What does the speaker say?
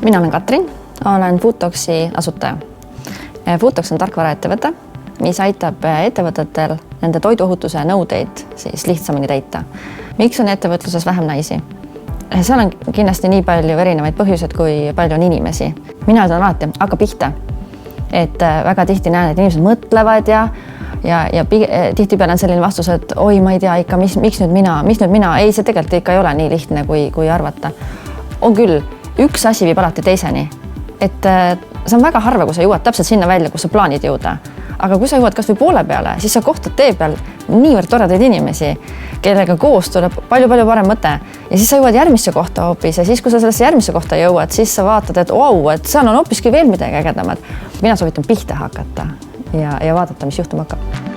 Mina olen Katrin, olen Foodtoxi asutaja. Foodtox on tarkvaraettevõte, mis aitab ettevõtetel nende toiduohutuse nõudeid siis lihtsamini täita. Miks on ettevõtluses vähem naisi? Seal on kindlasti nii palju erinevaid põhjuseid, kui palju on inimesi. Mina ütlen alati, hakka pihta. Et väga tihti näen, et inimesed mõtlevad ja tihtipeale on selline vastus, et oi, ma ei tea ikka, miks nüüd mina? Ei, see tegelikult ikka ei ole nii lihtne, kui arvata. On küll, üks asi viib alati teiseni. Et see on väga harva, kui sa jõuad täpselt sinna välja, kus sa plaanid jõuda. Aga kui sa jõuad kas või poole peale, siis sa kohtad tee peal niivõrd toredaid inimesi, kellega koos tuleb palju-palju parem mõte. Ja siis sa jõuad järgmisse kohta hoopis ja siis, kui sa sellesse järgmisse kohta jõuad, siis sa vaatad, et et seal on hoopiski veel midagi ägedamat. Mina soovitan pihta hakata ja vaadata, mis juhtuma hakkab.